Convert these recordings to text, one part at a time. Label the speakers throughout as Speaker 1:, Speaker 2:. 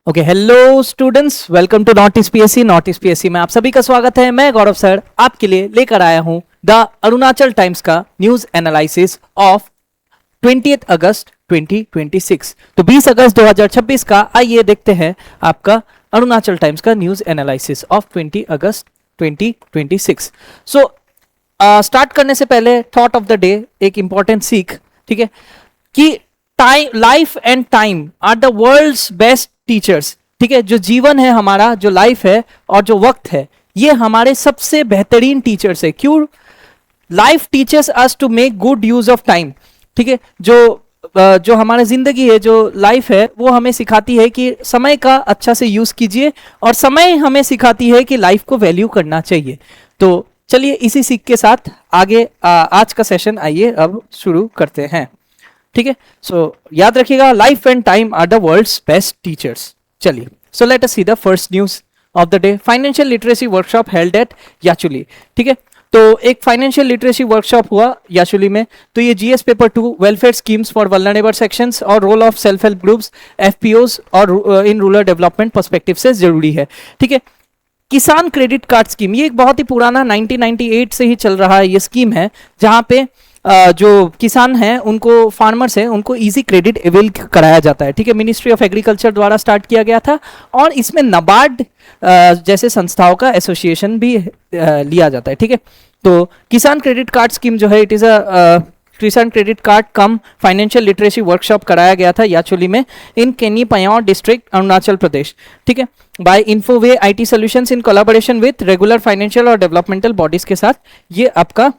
Speaker 1: Okay, hello students, welcome to not PSC. Not PSC में आप सभी का स्वागत है। मैं गौरव सर आपके लिए लेकर आया हूं द अरुणाचल टाइम्स का न्यूज एनालिसिस ऑफ 20 अगस्त 2026। तो 20 अगस्त 2026 का आइए देखते हैं आपका अरुणाचल टाइम्स का news analysis of 20 August 2026। So start करने से पहले थॉट ऑफ द डे, एक इंपॉर्टेंट सीख, ठीक है, कि life and time are the world's best teachers. ठीक है, जो जीवन है हमारा, जो लाइफ है और जो वक्त है, ये हमारे सबसे बेहतरीन टीचर्स है। क्यों? Life teachers us to make good use of time. ठीक है, जो हमारी जिंदगी है, जो लाइफ है, वो हमें सिखाती है कि समय का अच्छा से यूज कीजिए, और समय हमें सिखाती है कि लाइफ को वैल्यू करना चाहिए। तो चलिए इसी सीख के साथ आगे आज का सेशन आइए अब शुरू करते हैं। ठीक है, सो याद रखिएगा, life and time are the world's best teachers. चलिए, so let us see the first news of the day. Financial literacy workshop held at Yachuli. ठीक है, तो एक फाइनेंशियल लिटरेसी वर्कशॉप हुआ याचुली में। तो ये GS paper 2 welfare schemes for vulnerable sections और role of self help groups, FPOs और इन रूरल डेवलपमेंट पर्सपेक्टिव से जरूरी है। ठीक है, किसान क्रेडिट कार्ड स्कीम, ये एक बहुत ही पुराना 1998 से ही चल रहा है ये स्कीम है, जहां पे जो किसान हैं उनको, फार्मर्स हैं उनको इजी क्रेडिट अवेल कराया जाता है। ठीक है, मिनिस्ट्री ऑफ एग्रीकल्चर द्वारा स्टार्ट किया गया था, और इसमें नाबार्ड जैसे संस्थाओं का एसोसिएशन भी लिया जाता है। ठीक है, तो किसान क्रेडिट कार्ड स्कीम जो है, इट इज किसान क्रेडिट कार्ड कम फाइनेंशियल लिटरेसी वर्कशॉप कराया गया था याचुली में, इन केनी पयाओ डिस्ट्रिक्ट, अरुणाचल प्रदेश। ठीक है, by Infoway IT solutions in collaboration with regular financial और डेवलपमेंटल बॉडीज के साथ ये आपका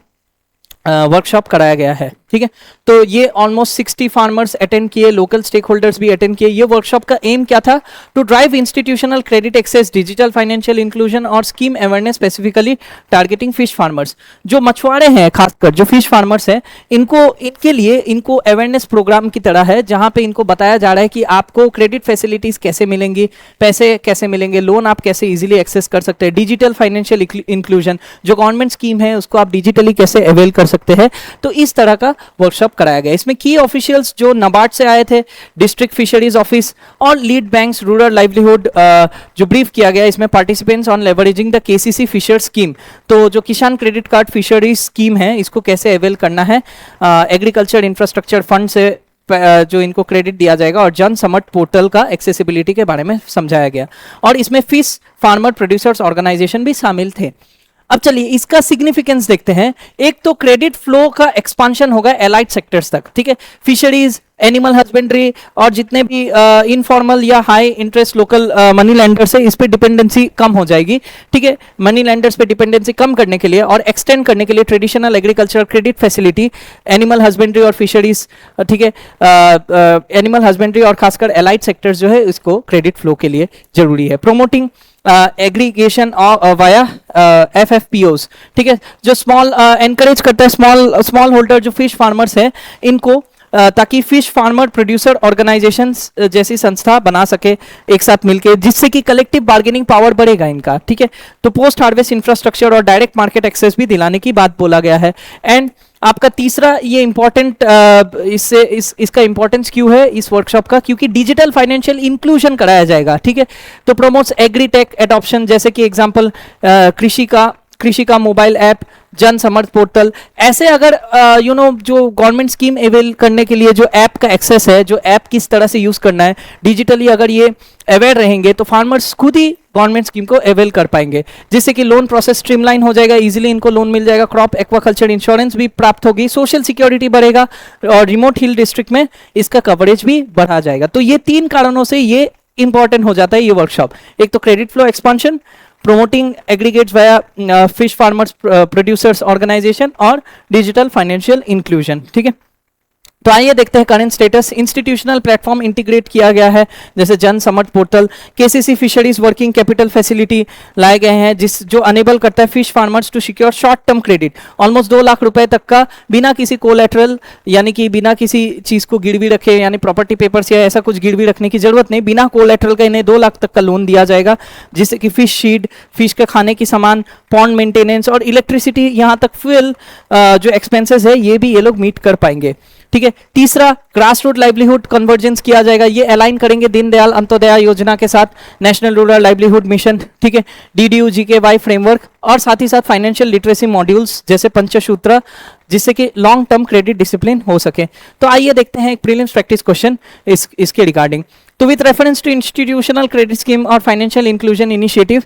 Speaker 1: वर्कशॉप कराया गया है। ठीक है, तो ये ऑलमोस्ट 60 फार्मर्स अटेंड किए, लोकल स्टेक होल्डर्स भी अटेंड किए। ये वर्कशॉप का एम क्या था? To drive institutional credit access, digital financial inclusion और scheme awareness, specifically targeting fish farmers. जो मछुआरे हैं, खासकर जो फिश फार्मर्स हैं, इनके लिए इनको अवेयरनेस प्रोग्राम की तरह है, जहां पे इनको बताया जा रहा है कि आपको क्रेडिट फैसिलिटीज कैसे मिलेंगी, पैसे कैसे मिलेंगे, लोन आप कैसे इजीली एक्सेस कर सकते हैं, डिजिटल फाइनेंशियल इंक्लूजन, जो गवर्नमेंट स्कीम है उसको आप डिजिटली कैसे अवेल कर सकते हैं। तो इस तरह का वर्कशॉप कराया गया। इसमें की ऑफिशियल्स जो नाबार्ड से आए थे, डिस्ट्रिक्ट फिशरीज ऑफिस और लीड बैंक्स रूरल लाइवलीहुड जो ब्रीफ किया गया। इसमें participants on leveraging the KCC fisher scheme, तो जो किसान क्रेडिट कार्ड फिशरीज स्कीम है, इसको कैसे अवेल करना है, एग्रीकल्चर इंफ्रास्ट्रक्चर फंड से जो इनको क्रेडिट दिया जाएगा, और जन समर्थ पोर्टल का एक्सेसिबिलिटी के बारे में समझाया गया। और इसमें फिश फार्मर प्रोड्यूसर्स ऑर्गेनाइजेशन भी शामिल थे। अब चलिए इसका सिग्निफिकेंस देखते हैं। एक तो क्रेडिट फ्लो का एक्सपांशन होगा एलाइड सेक्टर्स तक। ठीक है, फिशरीज, एनिमल हस्बेंड्री और जितने भी इनफॉर्मल या high interest local money landers है, इस पे डिपेंडेंसी कम हो जाएगी। ठीक है, मनी लैंडर्स पे डिपेंडेंसी कम करने के लिए और एक्सटेंड करने के लिए traditional agriculture credit facility, animal husbandry और फिशरीज, ठीक है, एनिमल हस्बेंड्री और खासकर एलाइड सेक्टर्स जो है, इसको क्रेडिट फ्लो के लिए जरूरी है। प्रोमोटिंग एग्रीगेशन वाया एफएफपीओस, ठीक है, जो स्मॉल एनकरेज करता है स्मॉल होल्डर जो फिश फार्मर्स है इनको, ताकि फिश फार्मर प्रोड्यूसर ऑर्गेनाइजेशंस जैसी संस्था बना सके एक साथ मिलकर, जिससे कि कलेक्टिव बार्गेनिंग पावर बढ़ेगा इनका। ठीक है, तो पोस्ट हार्वेस्ट इंफ्रास्ट्रक्चर और डायरेक्ट मार्केट एक्सेस भी दिलाने की बात बोला गया है। एंड आपका तीसरा ये इंपॉर्टेंट, इसका इंपॉर्टेंस क्यों है इस वर्कशॉप का? क्योंकि डिजिटल फाइनेंशियल इंक्लूजन कराया जाएगा। ठीक है, तो प्रमोट्स एग्रीटेक एडॉप्शन, जैसे कि एग्जांपल कृषि का मोबाइल ऐप, जन समर्थ पोर्टल, ऐसे अगर जो गवर्नमेंट स्कीम अवेल करने के लिए जो ऐप का एक्सेस है, जो ऐप किस तरह से यूज करना है डिजिटली, अगर ये अवेयर रहेंगे तो फार्मर्स खुद ही गवर्नमेंट स्कीम को अवेल कर पाएंगे, जिससे कि लोन प्रोसेस स्ट्रीमलाइन हो जाएगा, इजीली इनको लोन मिल जाएगा, क्रॉप एक्वाकल्चर इंश्योरेंस भी प्राप्त होगी, सोशल सिक्योरिटी बढ़ेगा, और रिमोट हिल डिस्ट्रिक्ट में इसका कवरेज भी बढ़ा जाएगा। तो ये 3 कारणों से ये इंपॉर्टेंट हो जाता है ये वर्कशॉप। एक तो credit flow expansion, promoting aggregates via fish farmers producers organisation, और डिजिटल फाइनेंशियल इंक्लूजन। ठीक है, तो आइए देखते हैं current status. Institutional platform integrate किया गया है, जैसे Jan Samarth portal, KCC fisheries working capital facility लाए गए हैं, जो अनेबल करता है fish farmers to secure short term credit almost 2 lakh रुपए तक का, बिना किसी कोलैटरल, यानी कि बिना किसी चीज को गिरवी रखे, यानी प्रॉपर्टी पेपर्स या ऐसा कुछ गिरवी रखने की जरूरत नहीं, बिना कोलैटरल का इन्हें 2 लाख तक का लोन दिया जाएगा, जिससे कि फिश फीड, फिश के खाने की सामान, पॉन्ड मेंटेनेंस और इलेक्ट्रिसिटी, यहाँ तक फ्यूल जो एक्सपेंसेस है ये भी ये लोग मीट कर पाएंगे। ठीक है। तीसरा, ग्रास रूट लाइवलीहुड कन्वर्जेंस किया जाएगा, ये अलाइन करेंगे दीनदयाल अंत्योदय योजना के साथ, नेशनल रूरल लाइवलीहुड मिशन, ठीक है, DDU GKY फ्रेमवर्क, और साथ ही साथ फाइनेंशियल लिटरेसी मॉड्यूल्स जैसे पंचसूत्र, जिससे कि लॉन्ग टर्म क्रेडिट डिसिप्लिन हो सके। तो आइए देखते हैं एक प्रीलिम्स प्रैक्टिस क्वेश्चन इसके रिगार्डिंग। तो with reference to institutional credit scheme और फाइनेंशियल इंक्लूजन इनिशिएटिव,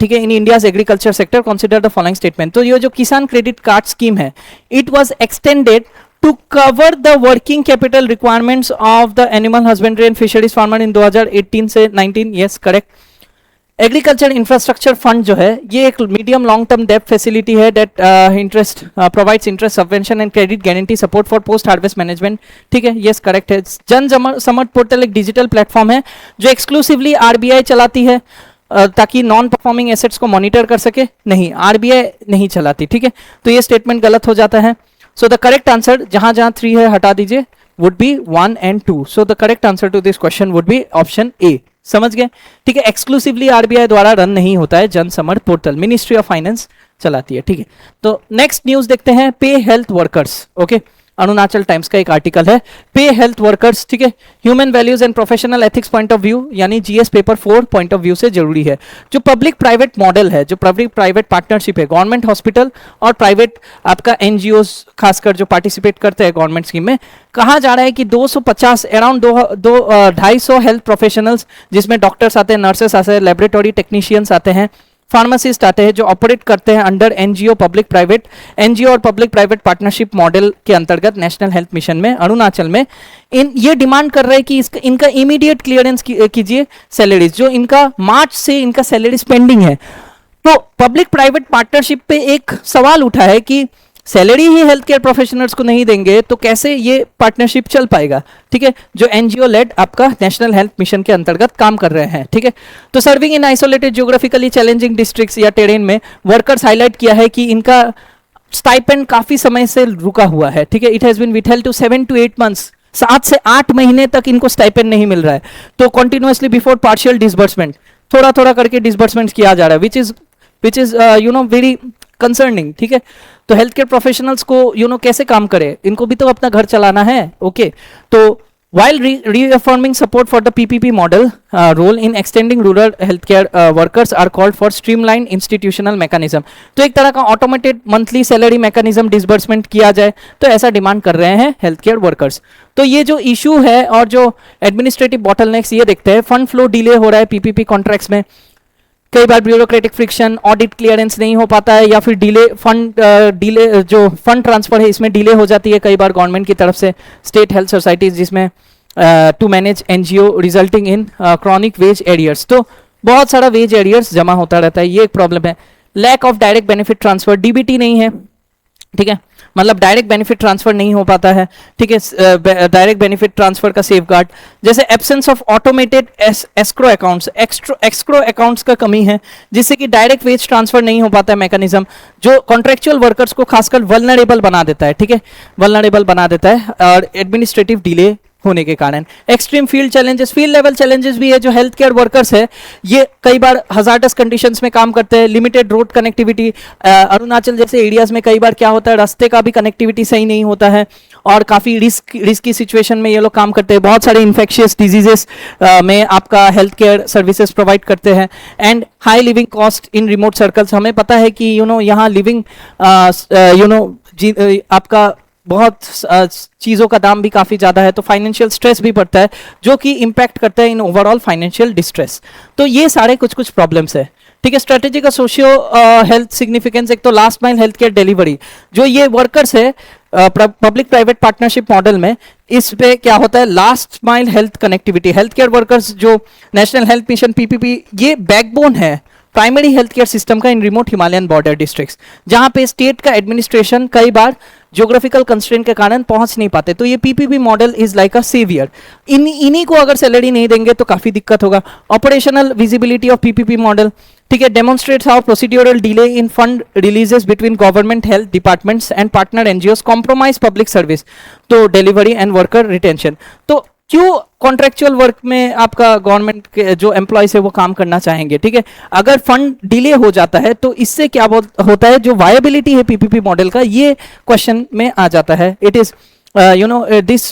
Speaker 1: ठीक है, in India's agriculture sector, consider the following statement. तो ये जो किसान क्रेडिट कार्ड स्कीम है, it was extended to cover the working capital requirements of the animal husbandry and fisheries farmer in 2018 से 19, yes correct। Agriculture infrastructure fund जो है, ये एक मीडियम लॉन्ग टर्म डेब्ट फैसिलिटी है debt interest provides interest subvention and credit guarantee support for post harvest management, ठीक है, yes correct है। जन समर्थ पोर्टल एक डिजिटल प्लेटफॉर्म है जो एक्सक्लूसिवली RBI चलाती है, ताकि नॉन परफॉर्मिंग एसेट्स को मॉनिटर कर सके। नहीं, RBI नहीं चलाती, ठीक है, तो ये स्टेटमेंट गलत हो जाता है। So the correct answer, जहां जहां 3 है हटा दीजिए, would be 1 and 2. So the correct answer to this question would be option A. समझ गए, ठीक है। एक्सक्लूसिवली RBI द्वारा रन नहीं होता है, Jan Samarth portal ministry of finance चलाती है, ठीक है। तो नेक्स्ट न्यूज देखते हैं, पे health workers, okay, Arunachal Times का एक आर्टिकल है, पे हेल्थ वर्कर्स, ठीक है, human values and professional ethics point of view, यानी GS paper 4 point of view से जरूरी है। जो पब्लिक प्राइवेट मॉडल है, जो पब्लिक प्राइवेट पार्टनरशिप है, गवर्नमेंट हॉस्पिटल और प्राइवेट आपका NGOs खासकर जो पार्टिसिपेट करते हैं गवर्नमेंट स्कीम में, कहा जा रहा है कि 250 अराउंड 250 हेल्थ प्रोफेशनल्स, जिसमें डॉक्टर्स आते हैं, नर्सेस आते हैं, लेबोरेटरी टेक्नीशियंस आते हैं, फार्मासिस्ट आते हैं, जो ऑपरेट करते हैं अंडर NGO और पब्लिक प्राइवेट पार्टनरशिप मॉडल के अंतर्गत नेशनल हेल्थ मिशन में अरुणाचल में। ये डिमांड कर रहे हैं कि इनका इमीडिएट क्लियरेंस कीजिए सैलरीज, जो इनका मार्च से इनका सैलरीज पेंडिंग है। तो पब्लिक प्राइवेट पार्टनरशिप पे एक सवाल उठा है कि सैलरी ही हेल्थ केयर प्रोफेशनल्स को नहीं देंगे तो कैसे ये पार्टनरशिप चल पाएगा, ठीक है, जो NGO लेड आपका नेशनल हेल्थ मिशन के अंतर्गत काम कर रहे हैं, ठीक है। तो serving in isolated geographically challenging districts या टेरेन में वर्कर्स हाईलाइट किया है कि इनका स्टाइपेंड काफी समय से रुका हुआ है, ठीक है, it has been withheld to 7 to 8 months, 7 से 8 महीने तक इनको स्टाइपेंड नहीं मिल रहा है। तो कंटिन्यूअसली बिफोर पार्शियल डिसबर्समेंट, थोड़ा थोड़ा करके डिसबर्समेंट किया जा रहा है, विच इज वेरी कंसर्निंग, ठीक है। तो हेल्थ केयर प्रोफेशनल्स को कैसे काम करे, इनको भी तो अपना घर चलाना है, ओके। तो while reaffirming support for the PPP model role in extending rural healthcare workers are called for streamlined institutional mechanism। तो एक तरह का automated monthly salary mechanism disbursement किया जाए, तो ऐसा डिमांड कर रहे हैं हेल्थ केयर वर्कर्स। तो ये जो इशू है और जो एडमिनिस्ट्रेटिव बॉटलनेक्स, ये देखते हैं, फंड फ्लो डिले हो रहा है PPP कॉन्ट्रैक्ट्स में, कई बार ब्यूरोक्रेटिक फ्रिक्शन, ऑडिट क्लियरेंस नहीं हो पाता है, या फिर डिले जो फंड ट्रांसफर है इसमें डिले हो जाती है कई बार गवर्नमेंट की तरफ से, स्टेट हेल्थ सोसाइटीज जिसमें to manage NGO resulting in chronic wage arrears. तो बहुत सारा वेज एरियर्स जमा होता रहता है, ये एक प्रॉब्लम है। Lack of direct benefit transfer, DBT नहीं है, ठीक है, मतलब डायरेक्ट बेनिफिट ट्रांसफर नहीं हो पाता है, ठीक है। डायरेक्ट बेनिफिट ट्रांसफर का सेफगार्ड, जैसे absence of automated escrow accounts का कमी है, जिससे कि डायरेक्ट वेज ट्रांसफर नहीं हो पाता है मैकेनिज्म, जो कॉन्ट्रेक्चुअल वर्कर्स को खासकर वल्नरेबल बना देता है, ठीक है, वल्नरेबल बना देता है, और एडमिनिस्ट्रेटिव डिले होने के कारण। एक्सट्रीम फील्ड लेवल चैलेंजेस भी है, जो हेल्थ केयर वर्कर्स है ये कई बार हजार्डस कंडीशंस में काम करते हैं, लिमिटेड रोड कनेक्टिविटी, अरुणाचल जैसे एरियाज में कई बार क्या होता है, रास्ते का भी कनेक्टिविटी सही नहीं होता है, और काफी रिस्की सिचुएशन में ये लोग काम करते हैं, बहुत सारे इन्फेक्शियस डिजीजेस में आपका हेल्थ केयर सर्विसेज प्रोवाइड करते हैं, and high living cost in remote circles. हमें पता है कि यहाँ लिविंग आपका बहुत चीज़ों का दाम भी काफ़ी ज़्यादा है, तो फाइनेंशियल स्ट्रेस भी पड़ता है, जो कि इम्पैक्ट करता है इन ओवरऑल फाइनेंशियल डिस्ट्रेस। तो ये सारे कुछ प्रॉब्लम्स है, ठीक है। स्ट्रेटेजी का सोशियो हेल्थ सिग्निफिकेंस, एक तो last mile health care delivery, जो ये वर्कर्स है पब्लिक प्राइवेट पार्टनरशिप मॉडल में, इस पे क्या होता है, last mile health connectivity, health care workers जो नेशनल हेल्थ मिशन PPP, ये बैकबोन है प्राइमरी हेल्थ केयर सिस्टम का इन रिमोट हिमालयन बॉर्डर डिस्ट्रिक्ट्स, जहां पे स्टेट का एडमिनिस्ट्रेशन कई बार ज्योग्राफिकल कंस्ट्रेंट के कारण पहुंच नहीं पाते। तो ये PPP model is like a saviour. इन्हीं को अगर सैलरी नहीं देंगे तो काफी दिक्कत होगा। Operational visibility of PPP model, ठीक है, demonstrates how procedural delay in fund releases between government health departments and partner NGOs compromise public service, तो डिलीवरी एंड वर्कर रिटेंशन। तो क्यों कॉन्ट्रेक्चुअल वर्क में आपका गवर्नमेंट के जो एम्प्लॉयज है वो काम करना चाहेंगे, ठीक है। अगर फंड डिले हो जाता है तो इससे क्या होता है, जो वायबिलिटी है PPP मॉडल का, ये क्वेश्चन में आ जाता है। It is this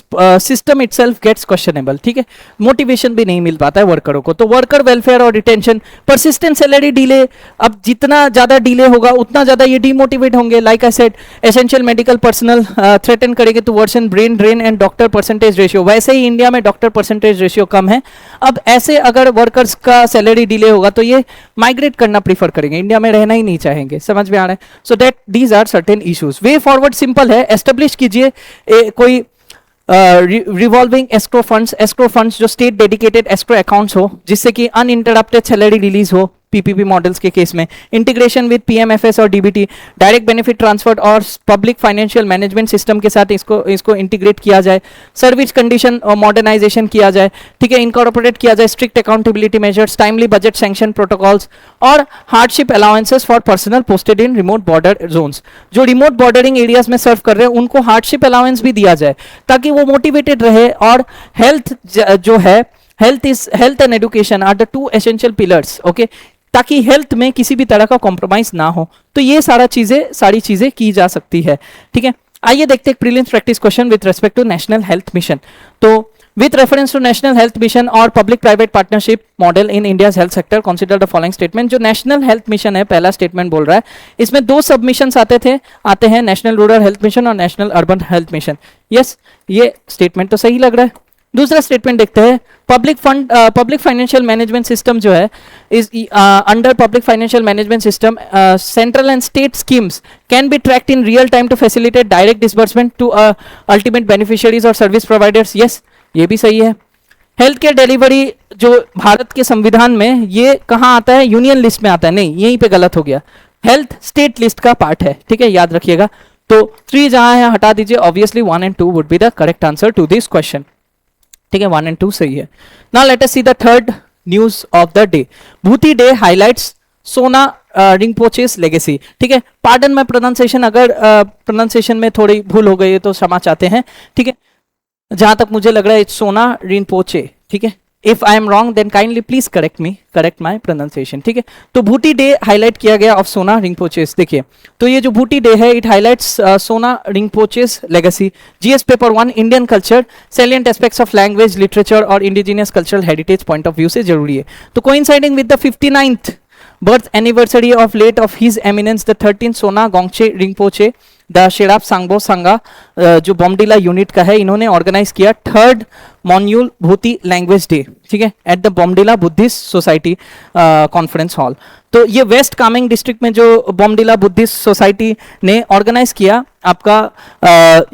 Speaker 1: system itself gets questionable, ठीक है, मोटिवेशन भी नहीं मिल पाता है वर्करों को। तो वर्कर वेलफेयर और रिटेंशन, परसिस्टेंट सैलरी डिले, अब जितना ज्यादा डिले होगा उतना ज्यादा ये डिमोटिवेट होंगे। Like I said, essential medical personnel threaten करेंगे to worsen brain drain and doctor percentage ratio. वैसे ही इंडिया में डॉक्टर परसेंटेज रेशियो कम है, अब ऐसे अगर वर्कर्स का सैलरी डिले होगा तो ये माइग्रेट करना प्रीफर करेंगे, इंडिया में रहना ही नहीं चाहेंगे। समझ में आ रहा है? So that these are certain issues. Way forward simple है, एस्टेब्लिश कीजिए कोई रिवॉल्विंग एस्क्रो फंड्स जो स्टेट डेडिकेटेड एस्क्रो अकाउंट्स हो, जिससे कि अनइंटरप्टेड सैलरी रिलीज हो पीपीपी मॉडल्स के केस में। इंटीग्रेशन विद पीएमएफएस और डीबीटी, डायरेक्ट बेनिफिट ट्रांसफर और पब्लिक फाइनेंशियल मैनेजमेंट सिस्टम के साथ इसको इंटीग्रेट किया जाए। सर्विस कंडीशन और मॉडर्नाइजेशन किया जाए, ठीक है, इनकॉर्पोरेट किया जाए strict accountability measures, timely budget sanction protocols और hardship allowances for personnel posted in remote border zones. जो रिमोट बॉर्डरिंग एरियाज में सर्व कर रहे हैं उनको हार्डशिप अलाउंस भी दिया जाए ताकि वो मोटिवेटेड रहे। और हेल्थ जो है, health and education are the two essential pillars, okay, ताकि हेल्थ में किसी भी तरह का कॉम्प्रोमाइज ना हो। तो ये सारी चीजें की जा सकती है, ठीक है। आइए देखते हैं prelims practice question with respect to national health mission. तो with reference to national health mission और public private partnership model in India's health sector, consider the following statement. जो नेशनल हेल्थ मिशन है, पहला स्टेटमेंट बोल रहा है, इसमें दो सबमिशंस आते हैं, नेशनल रूरल हेल्थ मिशन और national urban health mission. Yes, ये स्टेटमेंट तो सही लग रहा है। दूसरा स्टेटमेंट देखते हैं, पब्लिक फाइनेंशियल मैनेजमेंट सिस्टम जो है, is under public financial management system central and state schemes can be tracked in real time to facilitate direct disbursement to ultimate beneficiaries और सर्विस प्रोवाइडर्स। यस, ये भी सही है। Health care delivery जो भारत के संविधान में, ये कहाँ आता है? यूनियन लिस्ट में आता है, नहीं, यहीं पे गलत हो गया, हेल्थ स्टेट लिस्ट का पार्ट है, ठीक है, याद रखिएगा। तो 3 जहां है हटा दीजिए, obviously 1 and 2 would be the correct answer to this question, ठीक है, 1 and 2 सही है। Now let us see the third news of the day. Bhoti day highlights Sona Rinpoche's legacy, ठीक है। पार्डन में प्रोनाउंसिएशन, अगर प्रोनाउंसिएशन में थोड़ी भूल हो गई है तो क्षमा चाहते हैं, ठीक है। जहां तक मुझे लग रहा है सोना रिंपोचे, ठीक है। If I am wrong then kindly please correct my pronunciation, ठीक है। तो भूति डे हाईलाइट किया गया ऑफ सोना रिंपोचेस। देखिए, तो ये जो भूति डे है, it highlights Sona Rinpoche's legacy. GS paper 1 Indian culture, salient aspects of language, literature और indigenous cultural heritage point of view से जरूरी है। तो coinciding with the 59th birth anniversary of late of his eminence the 13th सोना Gongche Rinpoche the Sherap सांगबो संगा, जो बॉम्बडिला unit का है, इन्होंने ऑर्गेनाइज किया 3rd मॉन्यूल भूति लैंग्वेज डे, ठीक है, at the Bomdila Buddhist society conference hall. तो ये वेस्ट कामेंग डिस्ट्रिक्ट में जो बॉम्बडिला बुद्धिस्ट सोसाइटी ने ऑर्गेनाइज किया आपका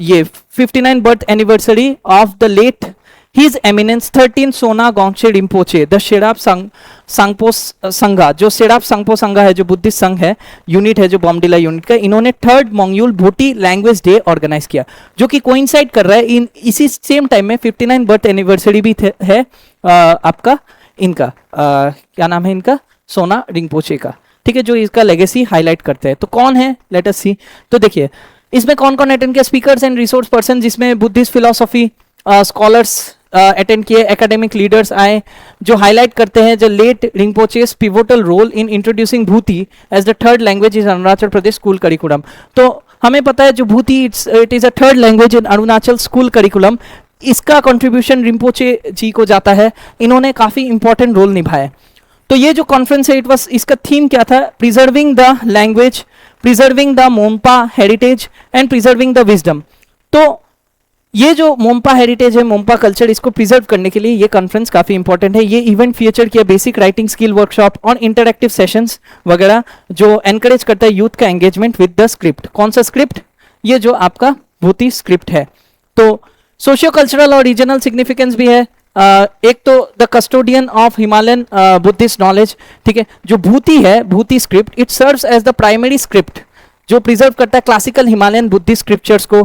Speaker 1: ये 59 birth anniversary of the late His Eminence 13 Sona Gongche Rinpoche the Sherap Sangpo Sangha, जो शेराप सांगपो संघा है, जो बुद्धिस्ट संघ है, यूनिट है जो बॉम्बडिला यूनिट का, इन्होंने 3rd मॉन्यूल भूटी लैंग्वेज डे ऑर्गेनाइज किया, जो कि कोइंसाइड कर रहा है इन इसी सेम टाइम में 59 बर्थ एनिवर्सरी भी है आपका इनका क्या नाम है इनका, सोना रिंपोचे का, ठीक है, जो इसका लेगेसी हाईलाइट करते हैं। तो कौन है, लेट अस सी। तो देखिए इसमें कौन कौन अटेंड किया, स्पीकर्स एंड रिसोर्स पर्सन, जिसमें बुद्धिस्ट फिलोसॉफी स्कॉलर्स अटेंड किए, एकेडमिक लीडर्स आए, जो हाईलाइट करते हैं जो late Rinpoche's pivotal role in introducing Bhoti as the 3rd language in Arunachal Pradesh school curriculum. तो हमें पता है जो Bhoti it is a 3rd language in Arunachal school curriculum, इसका कंट्रीब्यूशन रिंपोचे जी को जाता है, इन्होंने काफी इंपॉर्टेंट रोल निभाया। तो ये जो कॉन्फ्रेंस है, इट वाज, इसका थीम क्या था, preserving the language, preserving the Monpa heritage and preserving the wisdom. तो ये जो मोम्पा हेरिटेज है, मोम्पा कल्चर, इसको प्रिजर्व करने के लिए ये कॉन्फ्रेंस काफी इंपॉर्टेंट है। ये इवेंट फीचर किया बेसिक राइटिंग स्किल वर्कशॉप और इंटरैक्टिव सेशंस वगैरह, जो एनकरेज करता है यूथ का एंगेजमेंट विद द स्क्रिप्ट। कौन सा स्क्रिप्ट, ये जो आपका भूति स्क्रिप्ट है। तो सोशियो कल्चरल और रीजनल सिग्निफिकेंस भी है। एक तो the custodian of Himalayan Buddhist knowledge, ठीक है, जो भूति है, Bhoti script, it serves as the primary script जो प्रिजर्व करता है क्लासिकल हिमालयन बुद्धिस्ट स्क्रिप्चर्स को,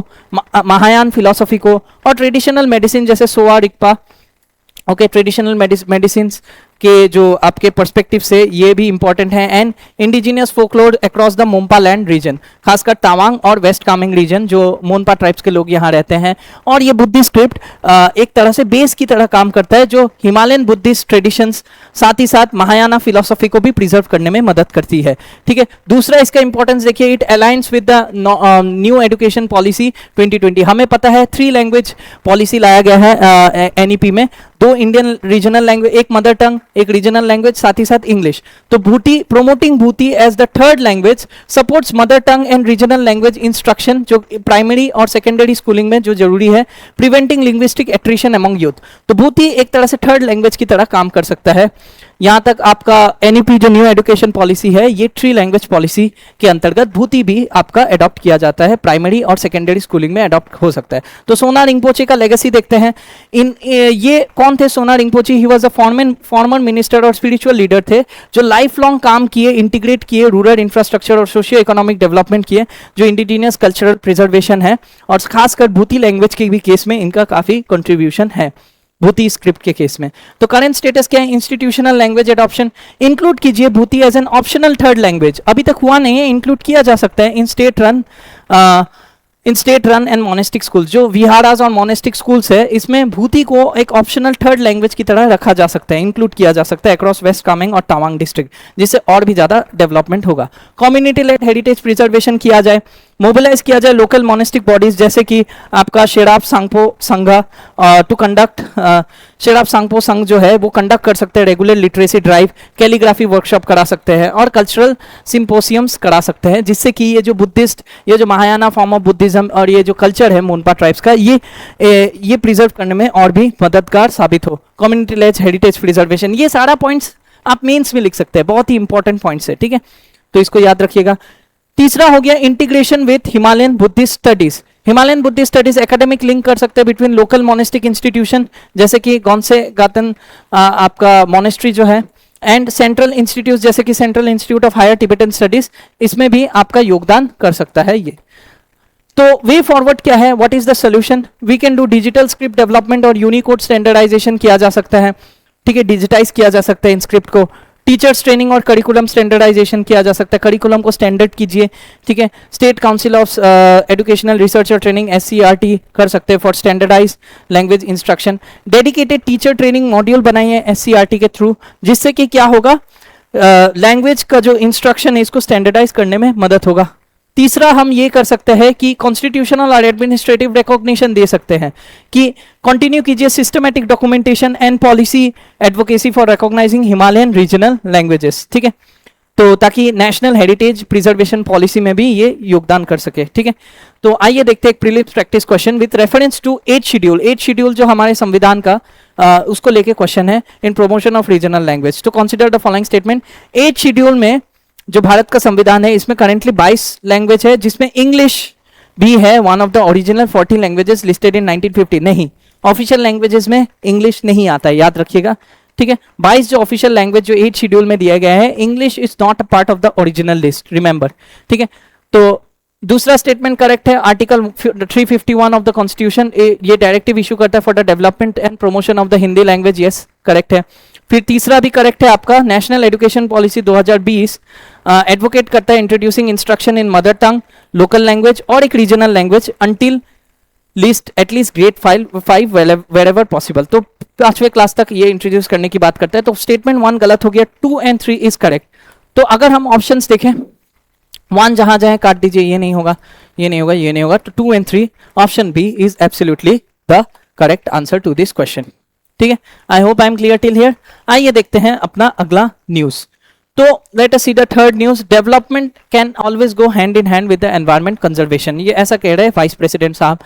Speaker 1: महायान फिलॉसफी को, और ट्रेडिशनल मेडिसिन जैसे सोआ रिक्पा, ओके, ट्रेडिशनल मेडिसिन के जो आपके पर्सपेक्टिव से ये भी इंपॉर्टेंट है। And indigenous folklore across the Monpa land region, खासकर तावांग और वेस्ट कामेंग रीजन, जो मोन्पा ट्राइब्स के लोग यहाँ रहते हैं। और ये बुद्धिस्ट स्क्रिप्ट एक तरह से बेस की तरह काम करता है, जो हिमालयन बुद्धिस्ट ट्रेडिशंस साथ ही साथ महायाना फिलोसफी को भी प्रिजर्व करने में मदद करती है। ठीक है, दूसरा इसका इंपॉर्टेंस देखिए, it aligns with the new education policy 2020। हमें पता है 3 लैंग्वेज पॉलिसी लाया गया है एनईपी में, 2 इंडियन रीजनल लैंग्वेज, एक मदर टंग, एक रीजनल लैंग्वेज, साथ ही साथ इंग्लिश। तो Bhoti promoting Bhoti as the 3rd language supports mother tongue and regional language instruction, जो प्राइमरी और सेकेंडरी स्कूलिंग में जो जरूरी है, preventing linguistic attrition among youth. तो भूटी एक तरह से 3rd लैंग्वेज की तरह काम कर सकता है। यहां तक आपका एनईपी जो न्यू एजुकेशन पॉलिसी है, ये 3 लैंग्वेज पॉलिसी के अंतर्गत भूती भी आपका अडॉप्ट किया जाता है, प्राइमरी और सेकेंडरी स्कूलिंग में अडॉप्ट हो सकता है। तो सोना रिंपोचे का लेगेसी देखते हैं। ये कौन थे Sona Rinpoche? He was a former minister और स्पिरिचुअल लीडर थे, जो लाइफ लॉन्ग काम किए, इंटीग्रेट किए, रूरल इंफ्रास्ट्रक्चर और सोशियो इकोनॉमिक डेवलपमेंट किए, जो इंडिजिनियस कल्चरल प्रिजर्वेशन है, और खासकर भूती लैंग्वेज के भी केस में इनका काफी कंट्रीब्यूशन है, भूती स्क्रिप्ट के केस में। तो करंट स्टेटस क्या है? इंस्टीट्यूशनल लैंग्वेज एडॉप्शन इंक्लूड कीजिए भूती as an optional 3rd language. अभी तक हुआ नहीं है, इंक्लूड किया जा सकता है इन state run and monastic schools, जो विहारास और मोनेस्टिक स्कूल्स है, इसमें भूती को एक ऑप्शनल 3rd लैंग्वेज की तरह रखा जा सकता है, इंक्लूड किया जा सकता है अक्रॉस वेस्ट कामेंग और तवांग डिस्ट्रिक्ट, जिससे और भी ज्यादा डेवलपमेंट होगा। कम्युनिटी लेड हेरिटेज प्रिजर्वेशन किया जाए, मोबिलाइज किया जाए लोकल मोनेस्टिक बॉडीज जैसे कि आपका शेराब सांगपो संघ टू कंडक्ट, शेराब सांगपो संघ जो है वो कंडक्ट कर सकते हैं regular literacy drive, calligraphy workshop करा सकते हैं और कल्चरल सिंपोसियम्स करा सकते हैं, जिससे कि ये जो बुद्धिस्ट, ये जो महायाना फॉर्म ऑफ बुद्धिज्म और ये जो कल्चर है मोन्पा ट्राइब्स का, ये प्रिजर्व करने में और भी मददगार साबित हो। कम्युनिटी लेड हेरिटेज प्रिजर्वेशन, ये सारा पॉइंट्स आप मेंस में लिख सकते हैं, बहुत ही इंपॉर्टेंट पॉइंट्स है। ठीक है, तो इसको याद रखिएगा। तीसरा हो गया integration with Himalayan Buddhist studies. Himalayan Buddhist studies academic link कर सकते हैं बिटवीन लोकल मोनेस्टिक इंस्टीट्यूशन जैसे कि गोंसे गातन आपका मोनेस्ट्री जो है, एंड सेंट्रल इंस्टीट्यूट जैसे कि central institute of higher Tibetan studies, इसमें भी आपका योगदान कर सकता है ये। तो वे फॉरवर्ड क्या है? What is the solution? We can do digital script development और यूनिकोड स्टैंडर्डाइजेशन किया जा सकता है। ठीक है, डिजिटाइज किया जा सकता है इन स्क्रिप्ट को। टीचर्स ट्रेनिंग और करिकुलम स्टैंडर्डाइजेशन किया जा सकता है, करिकुलम को स्टैंडर्ड कीजिए। ठीक है, state council of educational research और ट्रेनिंग SCRT कर सकते हैं for standardise language instruction. Dedicated teacher training module बनाइए SCRT के थ्रू, जिससे कि क्या होगा, लैंग्वेज का जो इंस्ट्रक्शन है इसको स्टैंडर्डाइज करने में मदद होगा। तीसरा हम ये कर सकते हैं कि कॉन्स्टिट्यूशनल और एडमिनिस्ट्रेटिव रिकॉग्निशन दे सकते हैं कि कंटिन्यू कीजिए systematic documentation and policy advocacy for recognising Himalayan regional languages. ठीक है, तो ताकि नेशनल हेरिटेज प्रिजर्वेशन पॉलिसी में भी ये योगदान कर सके। ठीक है, तो आइए देखते हैं एक prelims practice question with reference to 8th schedule. 8th schedule जो हमारे संविधान का उसको लेके क्वेश्चन है in promotion of regional language. तो consider the following statement. 8th schedule में जो भारत का संविधान है इसमें करेंटली 22 लैंग्वेज है, जिसमें इंग्लिश भी है, one of the original 14 languages listed in 1950। नहीं, ऑफिशियल लैंग्वेजेस में इंग्लिश नहीं आता है, याद रखिएगा। ठीक है, 22 जो ऑफिशियल लैंग्वेज जो 8th शेड्यूल में दिया गया है, English is not a part of the original list, remember. ठीक है, तो दूसरा स्टेटमेंट करेक्ट है। आर्टिकल 351 ऑफ द कॉन्स्टिट्यूशन ये डायरेक्टिव इशू करता है for the development and promotion of the Hindi language, yes correct है। फिर तीसरा भी करेक्ट है आपका, नेशनल एजुकेशन पॉलिसी 2020 एडवोकेट करता है इंट्रोड्यूसिंग इंस्ट्रक्शन इन मदर टंग, लोकल लैंग्वेज और एक regional language until list at least grade 5 wherever possible. तो 5वीं क्लास तक ये इंट्रोड्यूस करने की बात करता है। तो स्टेटमेंट 1 गलत हो गया, 2 and 3 इज करेक्ट। तो अगर हम ऑप्शंस देखें, 1 जहां जहां काट दीजिए, ये नहीं होगा, ये नहीं होगा, ये नहीं होगा, तो 2 and 3 option B is absolutely the correct answer to this question. ठीक है, I hope I am clear till here. आइए देखते हैं अपना अगला न्यूज। तो let us see the third news. Development can always go hand in hand with the environment conservation, ये ऐसा कह रहे हैं वाइस प्रेसिडेंट साहब।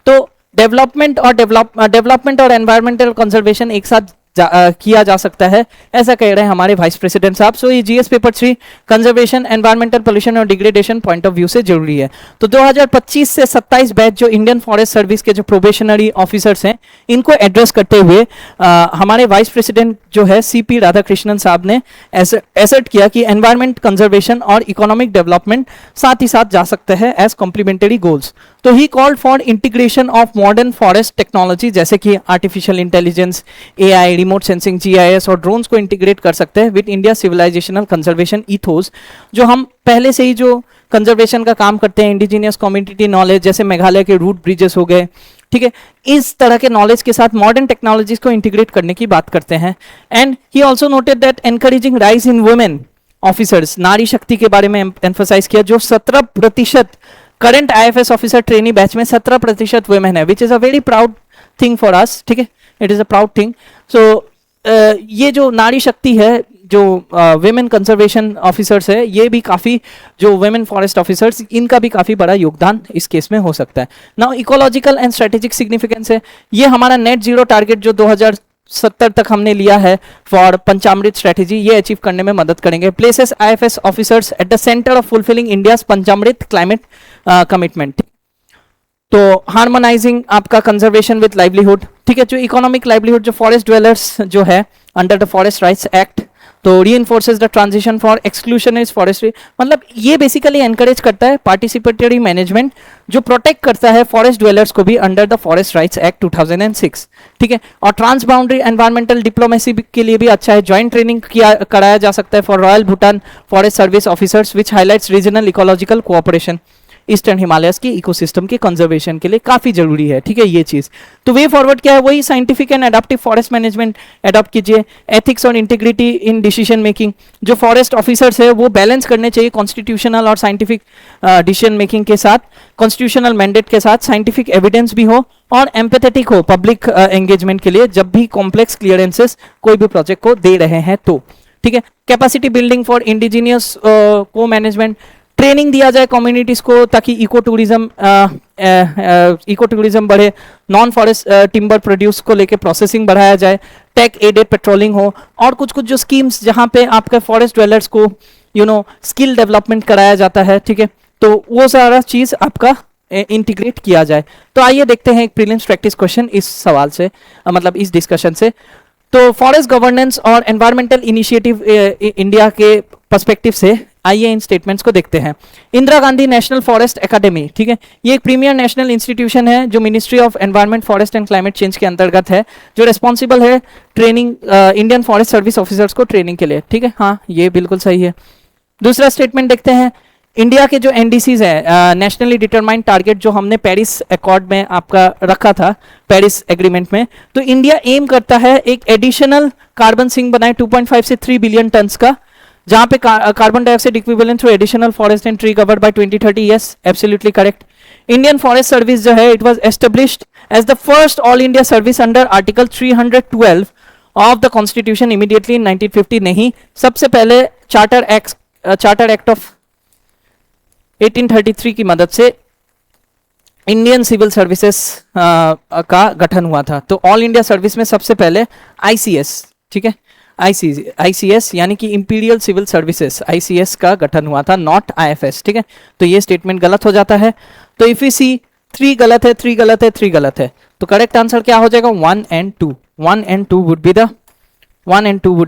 Speaker 1: तो डेवलपमेंट और एनवायरमेंटल कंजर्वेशन एक साथ किया जा सकता है, ऐसा कह रहे हैं हमारे वाइस प्रेसिडेंट साहब। सो ये GS paper 3 conservation, environmental pollution और डिग्रेडेशन पॉइंट ऑफ व्यू से जरूरी है। तो 2025 से 27 बैच जो इंडियन फॉरेस्ट सर्विस के जो प्रोबेशनरी ऑफिसर्स हैं, इनको एड्रेस करते हुए हमारे वाइस प्रेसिडेंट जो है CP राधाकृष्णन साहब ने एसर्ट किया कि एनवायरमेंट कंजर्वेशन और इकोनॉमिक डेवलपमेंट साथ ही साथ जा सकते हैं एज कॉम्प्लीमेंटरी गोल्स। तो he called for integration of modern forest technology जैसे कि artificial intelligence, AI, remote sensing, GIS और ड्रोन्स को इंटीग्रेट कर सकते हैं with India civilisational conservation ethos. जो हम पहले से ही जो कंजर्वेशन का काम करते हैं, इंडिजिनियस कम्युनिटी नॉलेज, जैसे मेघालय के रूट ब्रिजेस हो गए, ठीक है, इस तरह के नॉलेज के साथ मॉडर्न टेक्नोलॉजीज को इंटीग्रेट करने की बात करते हैं। And he also noted that encouraging rise in women officers, नारी शक्ति के बारे में एम्फोसाइज किया, जो 17% current IFS officer trainee batch में 17% वुमेन है, which is a very proud thing for us, ठीक है, it is a proud thing. So ये जो नारी शक्ति है, जो वुमेन कंजर्वेशन ऑफिसर्स है, ये भी काफ़ी, जो वुमेन फॉरेस्ट ऑफिसर्स, इनका भी काफ़ी बड़ा योगदान इस केस में हो सकता है। Now ecological and strategic significance है, ये हमारा नेट जीरो टारगेट जो 2070 तक हमने लिया है फॉर पंचामृत स्ट्रेटेजी, ये अचीव करने में मदद करेंगे। Places IFS officers at the centre of fulfilling India's Panchamrit climate commitment. तो हार्मोनाइजिंग आपका कंजर्वेशन विद लाइवलीहुड, ठीक है, जो इकोनॉमिक लाइवलीहुड जो फॉरेस्ट ड्वेलर्स जो है under the forest rights act, तो रीइंफोर्सेस द ट्रांजिशन फॉर एक्सक्लूशनरी फॉरेस्ट्री, मतलब ये बेसिकली एनकरेज करता है पार्टिसिपेटरी मैनेजमेंट, जो प्रोटेक्ट करता है फॉरेस्ट ड्वेलर्स को भी under the forest rights act 2006, ठीक है। और ट्रांस बाउंड्री एनवायरमेंटल डिप्लोमेसी के लिए भी अच्छा है, ज्वाइंट ट्रेनिंग किया कराया जा सकता है for royal Bhutan forest service officers, which highlights regional ecological cooperation, eastern Himalayas की इकोसिस्टम के कंजर्वेशन के लिए काफी जरूरी है, ठीक है, ये चीज। तो वे फॉरवर्ड क्या है, वही scientific and adaptive forest management adopt कीजिए, एथिक्स और इंटीग्रिटी इन डिसीजन मेकिंग, जो फॉरेस्ट ऑफिसर्स है वो बैलेंस करने चाहिए कॉन्स्टिट्यूशनल और साइंटिफिक डिसीजन मेकिंग के साथ, कॉन्स्टिट्यूशनल मैंडेट के साथ, साइंटिफिक एविडेंस भी हो और एम्पैथेटिक हो पब्लिक एंगेजमेंट के लिए, जब भी कॉम्प्लेक्स क्लियरेंसेस कोई भी प्रोजेक्ट को दे रहे हैं तो, ठीक है। कैपेसिटी बिल्डिंग फॉर इंडिजिनियस को मैनेजमेंट, ट्रेनिंग दिया जाए कम्युनिटीज को ताकि इको टूरिज्म बढ़े, नॉन फॉरेस्ट टिम्बर प्रोड्यूस को लेके प्रोसेसिंग बढ़ाया जाए, टेक एडेड पेट्रोलिंग हो, और कुछ कुछ जो स्कीम्स जहां पे आपके फॉरेस्ट ड्वेलर्स को स्किल डेवलपमेंट कराया जाता है, ठीक है, तो वो सारा चीज आपका इंटीग्रेट किया जाए। तो आइए देखते हैं एक प्रीलिम्स प्रैक्टिस क्वेश्चन इस सवाल से, मतलब इस डिस्कशन से। तो फॉरेस्ट गवर्नेंस और एनवायरमेंटल इनिशिएटिव इंडिया के पर्सपेक्टिव से आइए इन स्टेटमेंट्स को देखते हैं। Indira Gandhi national forest academy, ठीक है, ये एक प्रीमियर नेशनल इंस्टीट्यूशन है जो ministry of environment, forest and climate change के अंतर्गत है, जो रिस्पॉन्सिबल है training Indian forest service officers को ट्रेनिंग के लिए, ठीक है, हाँ ये बिल्कुल सही है। दूसरा स्टेटमेंट देखते हैं, इंडिया के जो एनडीसीज है, नेशनली डिटरमाइंड टारगेट, जो हमने पेरिस अकॉर्ड में आपका रखा था, पेरिस एग्रीमेंट में, तो इंडिया एम करता है एक एडिशनल कार्बन सिंक बनाए 2.5 से 3 बिलियन टन्स का, जहां पे carbon dioxide equivalent through additional forest and tree cover by 2030, yes absolutely correct. Indian forest service जो है, it was established as the first all India service under article 312 of the constitution immediately in 1950, नहीं, सबसे पहले charter act of 1833 की मदद से Indian civil services का गठन हुआ था। तो ऑल इंडिया सर्विस में सबसे पहले आईसीएस, ठीक है, आईसीएस यानी कि इंपीरियल सिविल सर्विसेज, आईसीएस का गठन हुआ था, नॉट आईएफएस, ठीक है। तो ये स्टेटमेंट गलत हो जाता है। तो इफ यू सी 3 गलत है, 3 गलत है, 3 गलत है, तो करेक्ट आंसर क्या हो जाएगा, 1 and 2, 1 and 2 would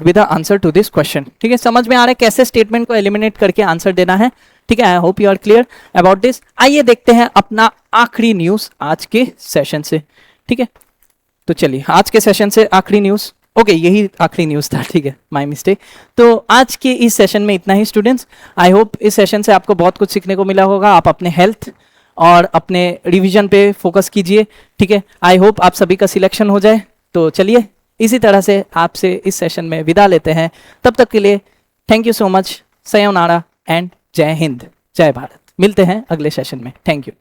Speaker 1: be the answer to this question, ठीक है। समझ में आ रहा है कैसे स्टेटमेंट को एलिमिनेट करके आंसर देना है, ठीक है। I hope you are clear about this. आइए देखते हैं अपना आखिरी न्यूज आज के सेशन से, ठीक है। तो चलिए आज के सेशन से आखिरी न्यूज, ओके यही आखिरी न्यूज था, ठीक है, माय मिस्टेक। तो आज के इस सेशन में इतना ही स्टूडेंट्स। आई होप इस सेशन से आपको बहुत कुछ सीखने को मिला होगा। आप अपने हेल्थ और अपने रिवीजन पे फोकस कीजिए, ठीक है। आई होप आप सभी का सिलेक्शन हो जाए। तो चलिए इसी तरह से आपसे इस सेशन में विदा लेते हैं। तब तक के लिए thank you so much, sayonara and जय हिंद, जय भारत। मिलते हैं अगले सेशन में, थैंक यू।